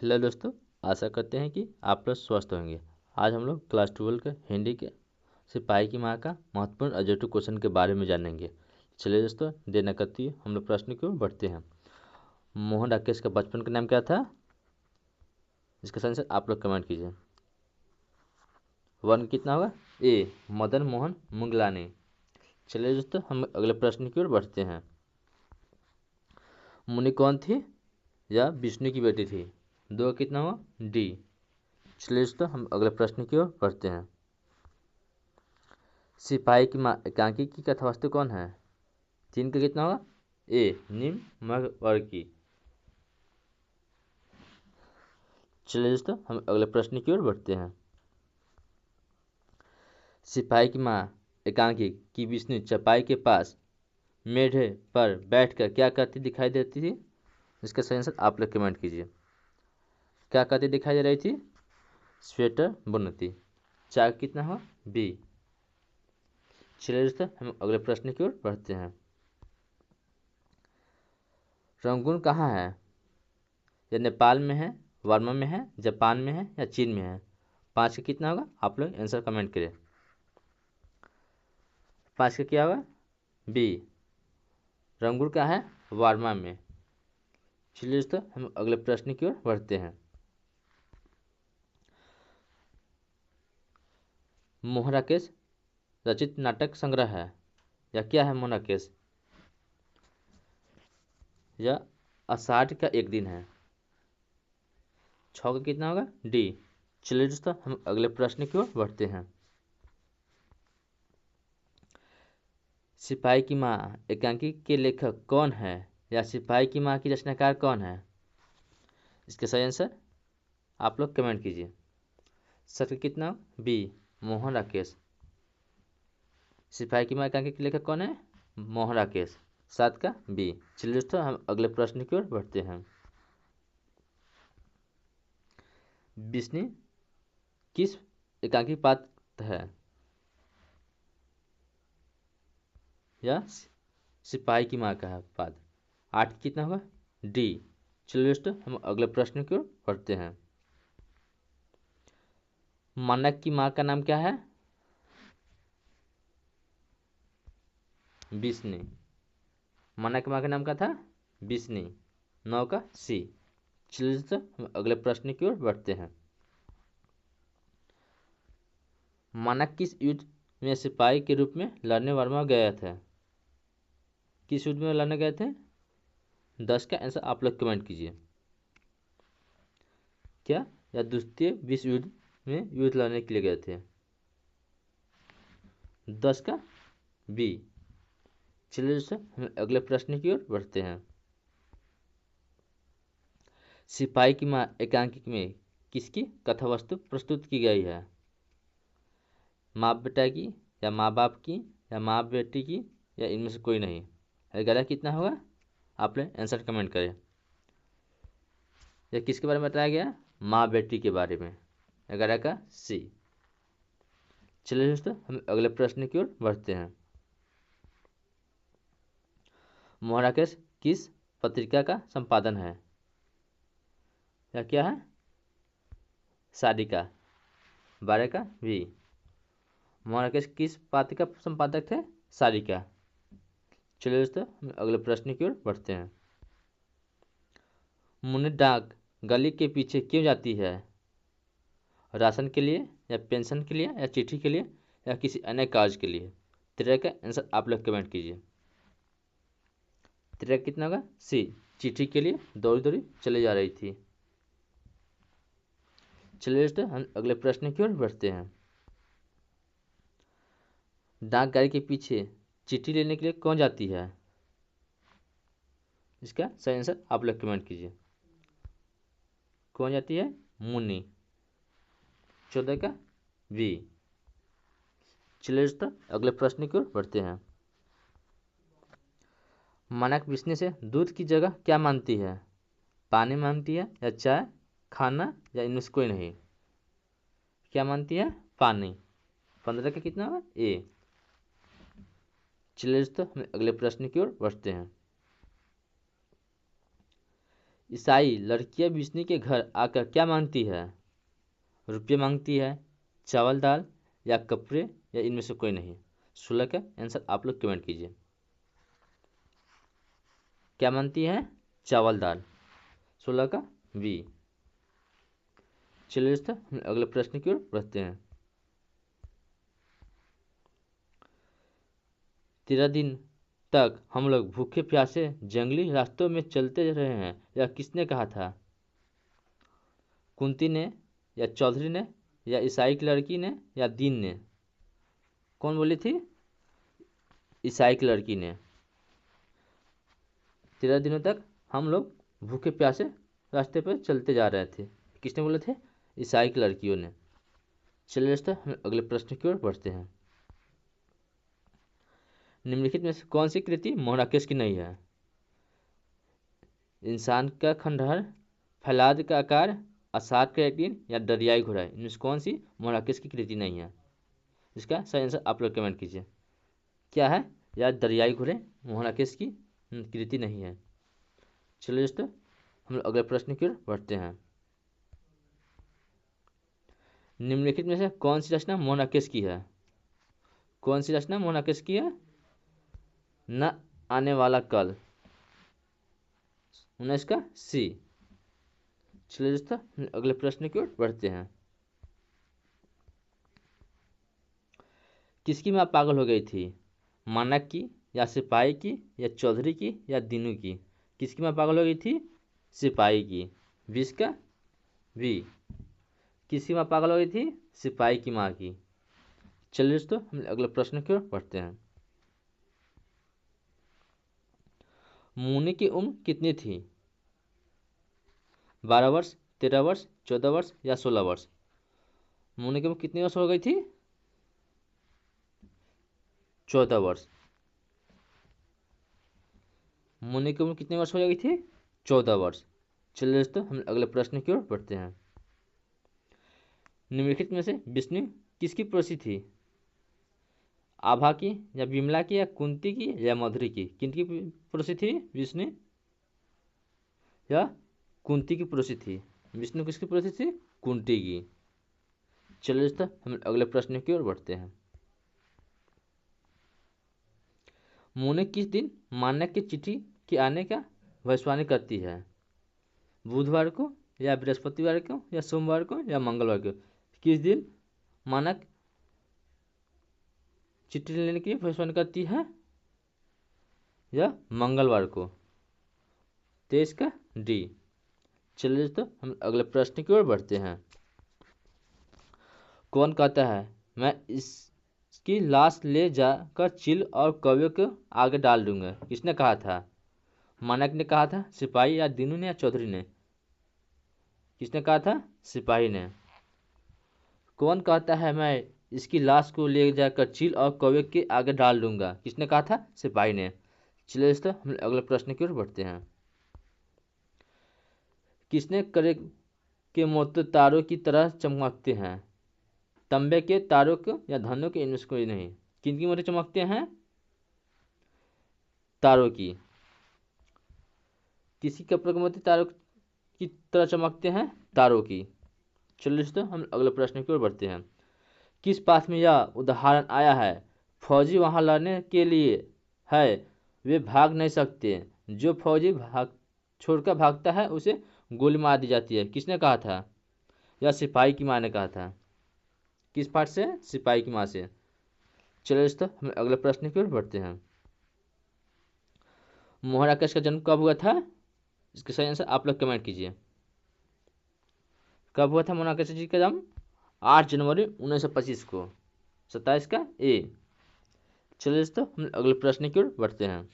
Hello दोस्तों, आशा करते हैं कि आप लोग स्वस्थ होंगे। आज हम लोग क्लास 12 के हिंदी के सिपाही की माँ का महत्वपूर्ण ऑब्जेक्टिव क्वेश्चन के बारे में जानेंगे। चलिए दोस्तों, देर न करती हुए हम लोग प्रश्न की ओर बढ़ते हैं। मोहन राकेश का बचपन का नाम क्या था? इसका सही आंसर आप लोग कमेंट कीजिए। वर्ण कितना होगा? ए। मदन मोहन मुंगलानी। चलिए दोस्तों, हम अगले प्रश्न की ओर बढ़ते हैं। मुनि कौन थी या विष्णु की बेटी थी? दो का कितना हुआ? डी। चलिए दोस्तों, हम अगले प्रश्न की ओर बढ़ते हैं। सिपाही की माँ एकांकी की कथावस्तु कौन है? तीन का कितना होगा? ए। निम्न वर्ग की। चलिए दोस्तों, हम अगले प्रश्न की ओर बढ़ते हैं। सिपाही की माँ एकांकी की विष्णु चपाई के पास मेढ़े पर बैठकर क्या करती दिखाई देती थी? इसका सही आंसर आप लोग कमेंट कीजिए। क्या करती दिखाई दे रही थी? स्वेटर बुनती। चार कितना हो? बी। चलिए दोस्तों, हम अगले प्रश्न की ओर बढ़ते हैं। रंगून कहाँ है? यह नेपाल में है, बर्मा में है, जापान में है या चीन में है? पाँच का कितना होगा? आप लोग आंसर कमेंट करें। पाँच का क्या होगा? बी। रंगून का है बर्मा में। चलिए दोस्तों, हम अगले प्रश्न की ओर बढ़ते हैं। मोहन राकेश रचित नाटक संग्रह है या क्या है? मोहन राकेश या आषाढ़ का एक दिन है। छः का कितना होगा? डी। चलिए दोस्तों, हम अगले प्रश्न की ओर बढ़ते हैं। सिपाही की माँ एकांकी के लेखक कौन है या सिपाही की माँ की रचनाकार कौन है? इसका सही आंसर आप लोग कमेंट कीजिए। सर कितना? बी। मोहन राकेश। सिपाही की माँ एकांकी के लेखक कौन है? मोहन राकेश। सात का बी। चलिए दोस्तों, हम अगले प्रश्न की ओर बढ़ते हैं। विष्णु किस एकांकी पात्र है या सिपाही की माँ का है पात्र? आठ कितना होगा? डी। चलिए दोस्तों, हम अगले प्रश्न की ओर बढ़ते हैं। मानक की माँ का नाम क्या है? विष्णु। मानक की माँ का नाम क्या था? विष्णु। नौ का सी। चलिए दोस्तों, हम अगले प्रश्न की ओर बढ़ते हैं। मानक किस युद्ध में सिपाही के रूप में लड़ने वर्मा गए थे? किस युद्ध में लड़ने गए थे? 10 का आंसर आप लोग कमेंट कीजिए। क्या या द्वितीय विश्व युद्ध में युद्ध लड़ने के लिए गए थे? 10 का बी। चलिए दोस्तों, हम अगले प्रश्न की ओर बढ़ते हैं। सिपाही की माँ एकांकी में किसकी कथावस्तु प्रस्तुत की गई है? माँ बेटा की या माँ बाप की या माँ बेटी की या इनमें से कोई नहीं? 11 कितना होगा? आप लोग आंसर कमेंट करें। यह किसके बारे में बताया गया? माँ बेटी के बारे में। 11 का सी। चलिए दोस्तों, हम अगले प्रश्न की ओर बढ़ते हैं। मोहन राकेश किस पत्रिका का संपादन है या क्या है? सारिका। 12 का भी। मोहन राकेश किस पत्रिका का संपादक थे? सारिका। चलिए दोस्तों, हम अगले प्रश्न की ओर बढ़ते हैं। मुन्नी डाक गली के पीछे क्यों जाती है? राशन के लिए या पेंशन के लिए या चिट्ठी के लिए या किसी अन्य कार्य के लिए? 13 का आंसर आप लोग कमेंट कीजिए। 13 कितना होगा? सी। चिट्ठी के लिए दौड़ी दौड़ी चली जा रही थी। चलिए दोस्तों, हम अगले प्रश्न की ओर बढ़ते हैं। डाक गाड़ी के पीछे चिट्ठी लेने के लिए कौन जाती है? इसका सही आंसर आप लोग कमेंट कीजिए। कौन जाती है? मुन्नी। 14 का बी। चलिए दोस्तों, अगले प्रश्न की ओर बढ़ते हैं। मानक विष्णु से दूध की जगह क्या मानती है? पानी मानती है या चाय, खाना या इनमें से कोई नहीं? क्या मानती है? पानी। 15 का कितना होगा? ए। चलिए दोस्तों, हम अगले प्रश्न की ओर बढ़ते हैं। ईसाई लड़कियां विष्णु के घर आकर क्या मांगती है? रुपये मांगती है, चावल दाल या कपड़े, या इनमें से कोई नहीं? 16 का आंसर आप लोग कमेंट कीजिए। क्या मांगती है? चावल दाल। 16 का बी। चलिए दोस्तों हम अगले प्रश्न की ओर बढ़ते हैं। 13 दिन तक हम लोग भूखे प्यासे जंगली रास्तों में चलते रहे हैं, यह किसने कहा था? कुंती ने, या चौधरी ने, या ईसाई की लड़की ने, या दीन ने? कौन बोली थी? ईसाई की लड़की ने। 13 दिनों तक हम लोग भूखे प्यासे रास्ते पर चलते जा रहे थे, किसने बोले थे? ईसाई की लड़कियों ने। चलिए दोस्तों हम अगले प्रश्न की ओर बढ़ते हैं। निम्नलिखित में से कौन सी कृति मोनाकेश की नहीं है? इंसान का खंडहर, फैलाद का आकार, असार का यकीन, या दरियाई घोड़ा? इनमें से कौन सी मोनाकेश की कृति नहीं है? इसका सही आंसर आप लोग कमेंट कीजिए। क्या है? या दरियाई घोड़े मोनाकेश की कृति नहीं है। चलिए दोस्तों हम लोग अगले प्रश्न की ओर बढ़ते हैं। निम्नलिखित में से कौन सी रचना मोनाकेश की है? कौन सी रचना मोनाकेश की है? न आने वाला कल, 19 का सी। चलिए दोस्तों हम अगले प्रश्न की ओर बढ़ते हैं। किसकी माँ पागल हो गई थी? मानक की, या सिपाही की, या चौधरी की, या दीनू की? किसकी माँ पागल हो गई थी? सिपाही की। 20 का बी। किसकी माँ पागल हो गई थी? सिपाही की माँ की। चलिए दोस्तों हम अगले प्रश्न की ओर बढ़ते हैं। मुनि की उम्र कितनी थी? 12 वर्ष, 13 वर्ष, 14 वर्ष, या 16 वर्ष? मुनि की उम्र कितनी वर्ष हो गई थी? 14 वर्ष। मुनि की उम्र कितनी वर्ष हो गई थी? 14 वर्ष। चलिए दोस्तों हम अगले प्रश्न की ओर बढ़ते हैं। निम्नलिखित में से विष्णु किसकी पड़ोसी थी? आभा की, या विमला की, या कुंती की, या मधुरी की? किनकी पड़ोसी थी विष्णु? या कुंती की पड़ोसी थी। विष्णु किसकी पड़ोसी थी? कुंती की। चलिए दोस्तों हम अगले प्रश्न की ओर बढ़ते हैं। मुनि किस दिन मानक की चिट्ठी के आने का भविष्यवाणी करती है? बुधवार को, या बृहस्पतिवार को, या सोमवार को, या मंगलवार को? किस दिन मानक चिट्ठी लेने की भविष्यवाणी करती है? या मंगलवार को। 23 का डी। चलिए दोस्तों हम अगले प्रश्न की ओर बढ़ते हैं। कौन कहता है मैं इसकी लाश ले जाकर चील और कौवे को आगे डाल दूंगा? किसने कहा था? मानक ने कहा था, सिपाही, या दीनू ने, या चौधरी ने? किसने कहा था? सिपाही ने। कौन कहता है मैं इसकी लाश को ले जाकर चील और कौवे के आगे डाल दूंगा? किसने कहा था? सिपाही ने। चलिए दोस्तों हम अगले प्रश्न की ओर बढ़ते हैं। किसने करे के मोती तारों की तरह चमकते हैं? तांबे के तारों को, या धनों के? इनमें से कोई नहीं। किनकी मोती चमकते हैं? तारों की। किसी कपड़े के मोती तारों की तरह चमकते हैं? तारों की। चलिए दोस्तों हम अगले प्रश्न की ओर बढ़ते हैं। किस पाठ में यह उदाहरण आया है? फौजी वहां लड़ने के लिए है, वे भाग नहीं सकते, जो फौजी छोड़कर भागता है उसे गोली मार दी जाती है? किसने कहा था? यह सिपाही की माँ ने कहा था। किस पाठ से? सिपाही की माँ से। चलिए दोस्तों हम अगले प्रश्न की ओर बढ़ते हैं। मोहराकेश का जन्म कब हुआ था? इसका सही आंसर आप लोग कमेंट कीजिए। कब हुआ था मोहराकेश जी का जन्म? 8 जनवरी 1925 को। 27 का ए। चलिए दोस्तों हम अगले प्रश्न की ओर बढ़ते हैं।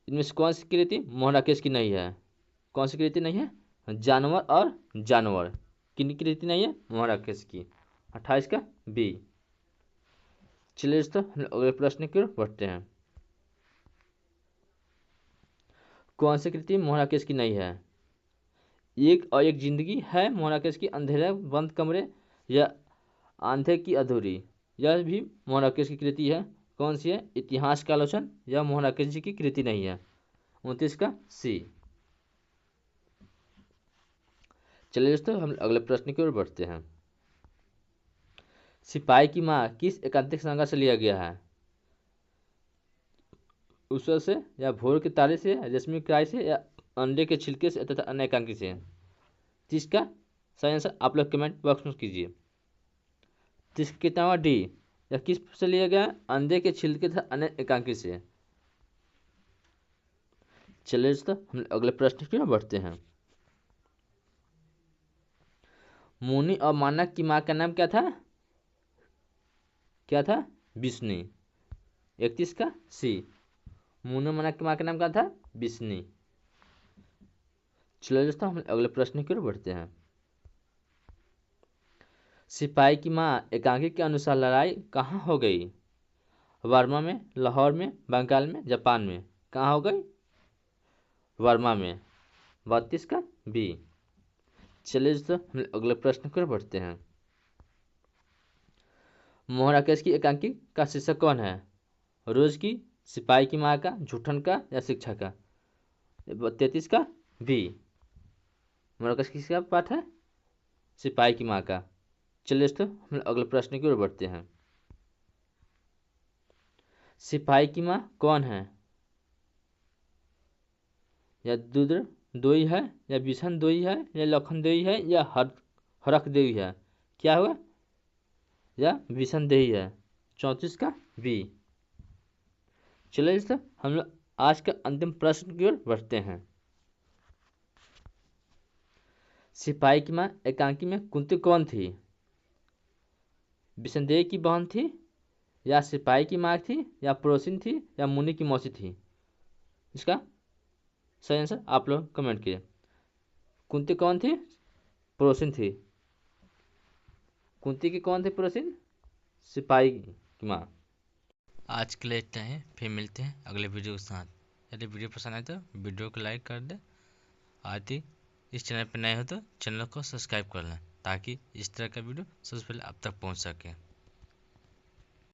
इनमें से कौन सी कृति मोहराकेश की नहीं है? कौन सी कृति नहीं है? जानवर और जानवर। किन की कृति नहीं है? मोहराकेश की। 28 का बी। चलिए दोस्तों हम अगले प्रश्न की ओर बढ़ते हैं। कौन सी कृति मोहराकेश की नहीं है? एक और एक जिंदगी है, मोहराकेश की अंधेरे बंद कमरे, या आंधे की अधूरी? यह भी मोहराकेश की कृति है। कौन सी है? इतिहास का आलोचन, यह मोहराकेश जी की कृति नहीं है। 29 का सी। चलिए दोस्तों हम अगले प्रश्न की ओर बढ़ते हैं। सिपाही की माँ किस एकांतिक संघर्ष से लिया गया है? ऊसर से या भोर के तारे से या रेशमी कढ़ाई से या अंडे के छिलके से तथा अन्य एकांकी से। जिसका सही आंसर आप लोग कमेंट बॉक्स में कीजिए। जिसका कितना डी, या किस से लिया गया? अंडे के छिलके तथा अन्य एकांकी से। चलिए दोस्तों हम अगले प्रश्न की ओर बढ़ते हैं। मुनि और मानक की माँ का नाम क्या था? क्या था? विष्णु। 31 का सी। मुनि और मानक की माँ का नाम क्या था? विष्णु। चलिए दोस्तों हम अगले प्रश्न की ओर बढ़ते हैं। सिपाही की माँ एकांकी के अनुसार लड़ाई कहाँ हो गई? बर्मा में, लाहौर में, बंगाल में, जापान में। कहाँ हो गई? बर्मा में। 32 का बी। चलिए दोस्तों हम अगले प्रश्न की ओर बढ़ते हैं। मोहन राकेश की एकांकी का शीर्षक कौन है? रोज की, सिपाही की माँ का, झूठन का या शिक्षा का। 33 का बी। मोहन राकेश किसका पाठ है? सिपाही की माँ का। चलिए दोस्तों हम अगले प्रश्न की ओर बढ़ते हैं। सिपाही की माँ कौन है? या दुद्र दोई है, या बिशन दोई है, या लखन दोई है, या हरख देवी है। क्या हुआ? या बिशन देही है। 34 का बी। चलिए दोस्तों हम लोग आज का अंतिम प्रश्न की ओर बढ़ते हैं। सिपाही की माँ एकांकी में कुंती कौन थी? विषणदेह की बहन थी, या सिपाही की माँ थी, या पड़ोसिन थी, या मुनि की मौसी थी। इसका सही आंसर आप लोग कमेंट किए। कुंती कौन थी? पड़ोसिन थी। कुंती की कौन थी पड़ोसिन? सिपाही की माँ। आज के लिए इतना है, फिर मिलते हैं अगले वीडियो के साथ। यदि वीडियो पसंद आए तो वीडियो को लाइक कर दें। आदि इस चैनल पर नए हो तो चैनल को सब्सक्राइब कर लें ताकि इस तरह का वीडियो सबसे पहले आप तक पहुंच सके।